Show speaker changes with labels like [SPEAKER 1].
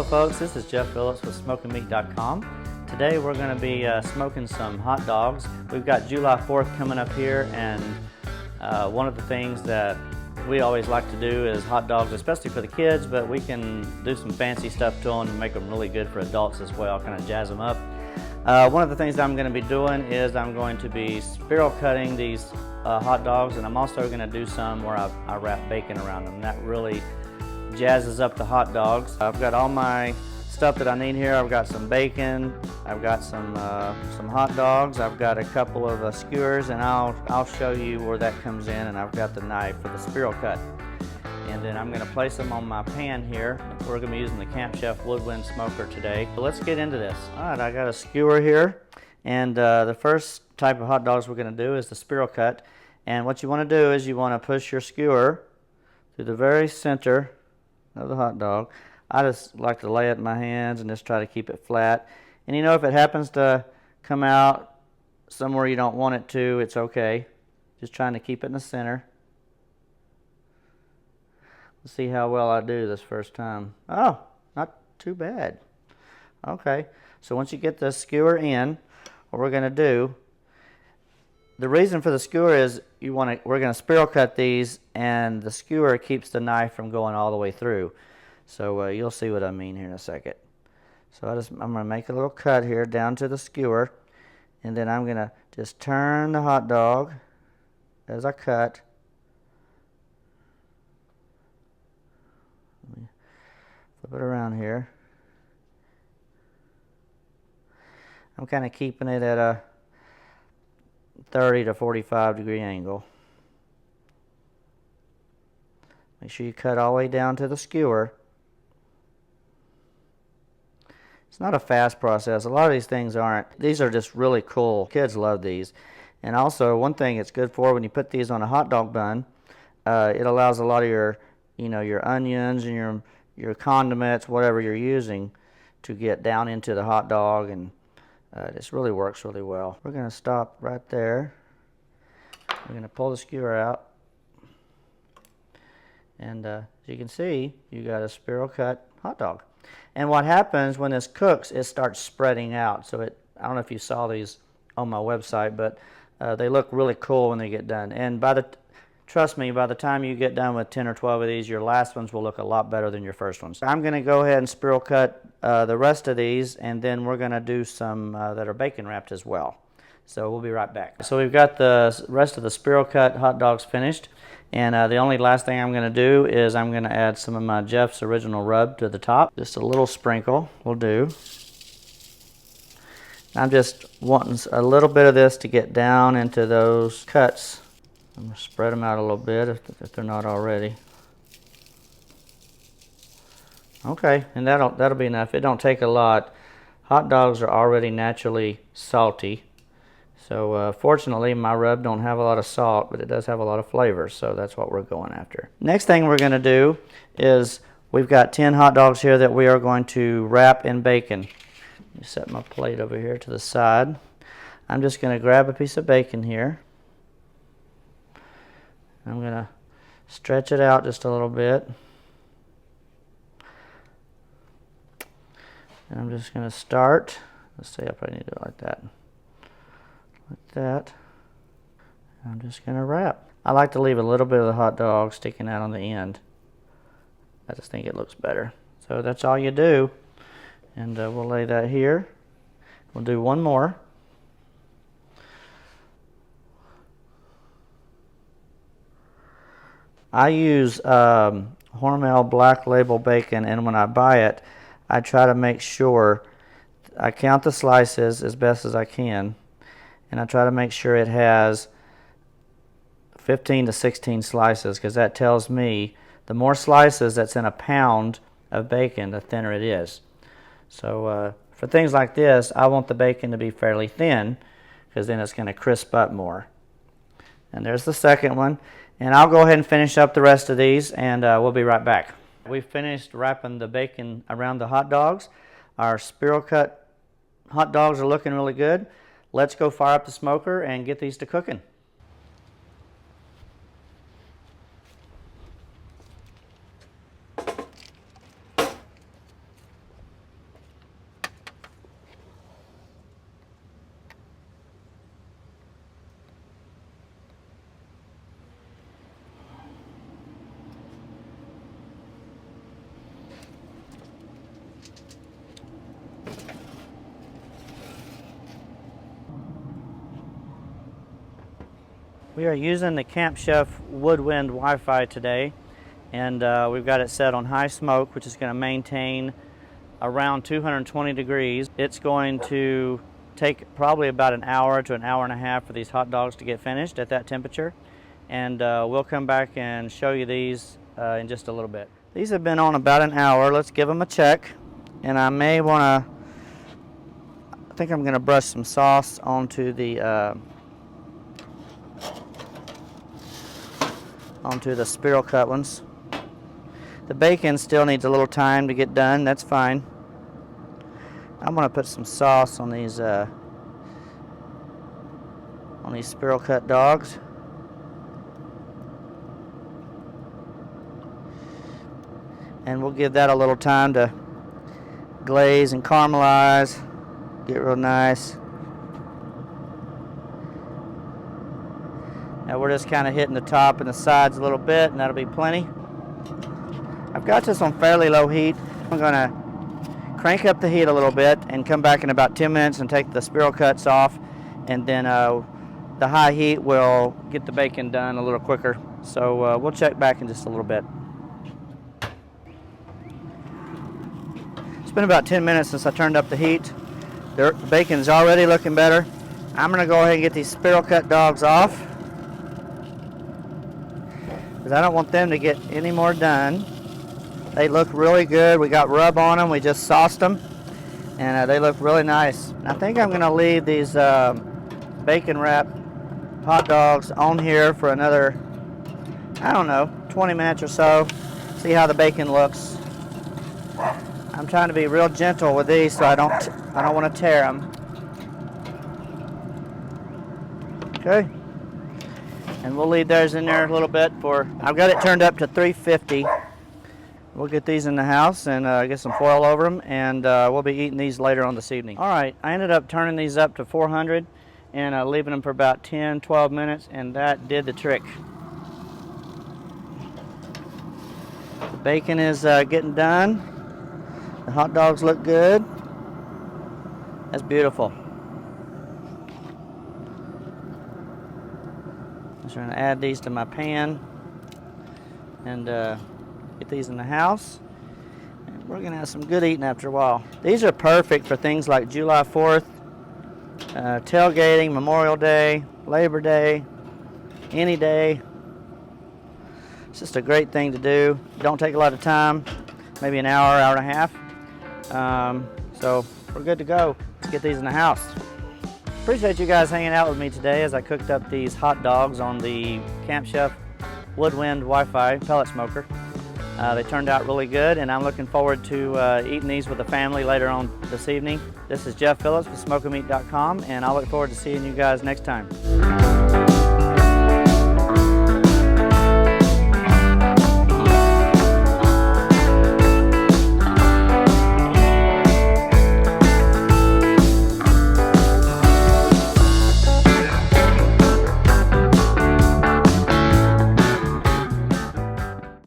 [SPEAKER 1] Hello folks, this is Jeff Phillips with smokingmeat.com. Today we're going to be smoking some hot dogs. We've got July 4th coming up here, and one of the things that we always like to do is hot dogs, especially for the kids, but we can do some fancy stuff to them and make them really good for adults as well, kind of jazz them up. One of the things that I'm going to be doing is I'm going to be spiral cutting these hot dogs, and I'm also going to do some where I wrap bacon around them. That really jazzes up the hot dogs. I've got all my stuff that I need here. I've got some bacon, I've got some hot dogs, I've got a couple of skewers, and I'll show you where that comes in, and I've got the knife for the spiral cut. And then I'm going to place them on my pan here. We're going to be using the Camp Chef Woodwind Smoker today. So let's get into this. Alright, I got a skewer here, and the first type of hot dogs we're going to do is the spiral cut. And what you want to do is you want to push your skewer through the very center of the hot dog. I just like to lay it in my hands and just try to keep it flat. And you know, if it happens to come out somewhere you don't want it to, it's okay. Just trying to keep it in the center. Let's see how well I do this first time. Oh, not too bad. Okay, so once you get the skewer in, what we're going to do, the reason for the skewer is we're going to spiral cut these, and the skewer keeps the knife from going all the way through. So you'll see what I mean here in a second. So I'm going to make a little cut here down to the skewer, and then I'm going to just turn the hot dog as I cut. Let me flip it around here. I'm kind of keeping it at a 30 to 45 degree angle. Make sure you cut all the way down to the skewer. It's not a fast process. A lot of these things aren't. These are just really cool. Kids love these. And also, one thing it's good for, when you put these on a hot dog bun, it allows a lot of your onions and your condiments, whatever you're using, to get down into the hot dog, and this really works really well. We're going to stop right there. We're going to pull the skewer out. And as you can see, you got a spiral cut hot dog. And what happens when this cooks, it starts spreading out. So I don't know if you saw these on my website, but they look really cool when they get done. And trust me, by the time you get done with 10 or 12 of these, your last ones will look a lot better than your first ones. I'm going to go ahead and spiral cut the rest of these, and then we're going to do some that are bacon wrapped as well. So we'll be right back. So we've got the rest of the spiral cut hot dogs finished, and the only last thing I'm going to do is I'm going to add some of my Jeff's Original Rub to the top. Just a little sprinkle will do. I'm just wanting a little bit of this to get down into those cuts. I'm going to spread them out a little bit if they're not already. Okay, and that'll be enough. It don't take a lot. Hot dogs are already naturally salty. So fortunately, my rub don't have a lot of salt, but it does have a lot of flavor, so that's what we're going after. Next thing we're going to do is we've got 10 hot dogs here that we are going to wrap in bacon. Let me set my plate over here to the side. I'm just going to grab a piece of bacon here. I'm going to stretch it out just a little bit. And I'm just going to start. Let's see, I probably need to do it like that. Like that. I'm just going to wrap. I like to leave a little bit of the hot dog sticking out on the end. I just think it looks better. So that's all you do. And we'll lay that here. We'll do one more. I use Hormel Black Label bacon, and when I buy it, I try to make sure I count the slices as best as I can, and I try to make sure it has 15 to 16 slices, because that tells me the more slices that's in a pound of bacon, the thinner it is. So for things like this, I want the bacon to be fairly thin, because then it's going to crisp up more. And there's the second one. And I'll go ahead and finish up the rest of these, and we'll be right back. We've finished wrapping the bacon around the hot dogs. Our spiral cut hot dogs are looking really good. Let's go fire up the smoker and get these to cooking. We are using the Camp Chef Woodwind Wi-Fi today, and we've got it set on high smoke, which is going to maintain around 220 degrees. It's going to take probably about an hour to an hour and a half for these hot dogs to get finished at that temperature, and we'll come back and show you these in just a little bit. These have been on about an hour. Let's give them a check, and I may want to, I think I'm going to brush some sauce onto the spiral cut ones. The bacon still needs a little time to get done. That's fine. I'm going to put some sauce on these spiral cut dogs. And we'll give that a little time to glaze and caramelize, get real nice. Now we're just kind of hitting the top and the sides a little bit, and that'll be plenty. I've got this on fairly low heat. I'm going to crank up the heat a little bit and come back in about 10 minutes and take the spiral cuts off, and then the high heat will get the bacon done a little quicker. So we'll check back in just a little bit. It's been about 10 minutes since I turned up the heat. The bacon's already looking better. I'm going to go ahead and get these spiral cut dogs off, because I don't want them to get any more done. They look really good. We got rub on them. We just sauced them, and they look really nice. I think I'm going to leave these bacon wrapped hot dogs on here for another, I don't know, 20 minutes or so. See how the bacon looks. I'm trying to be real gentle with these so I don't want to tear them. Okay. And we'll leave those in there a little bit for, I've got it turned up to 350. We'll get these in the house and get some foil over them, and we'll be eating these later on this evening. All right, I ended up turning these up to 400 and leaving them for about 10-12 minutes, and that did the trick. The bacon is getting done. The hot dogs look good. That's beautiful. I'm just going to add these to my pan and get these in the house. And we're going to have some good eating after a while. These are perfect for things like July 4th, tailgating, Memorial Day, Labor Day, any day. It's just a great thing to do. Don't take a lot of time, maybe an hour, hour and a half. So we're good to go. Let's get these in the house. Appreciate you guys hanging out with me today as I cooked up these hot dogs on the Camp Chef Woodwind Wi-Fi pellet smoker. They turned out really good, and I'm looking forward to eating these with the family later on this evening. This is Jeff Phillips with SmokingMeat.com, and I look forward to seeing you guys next time.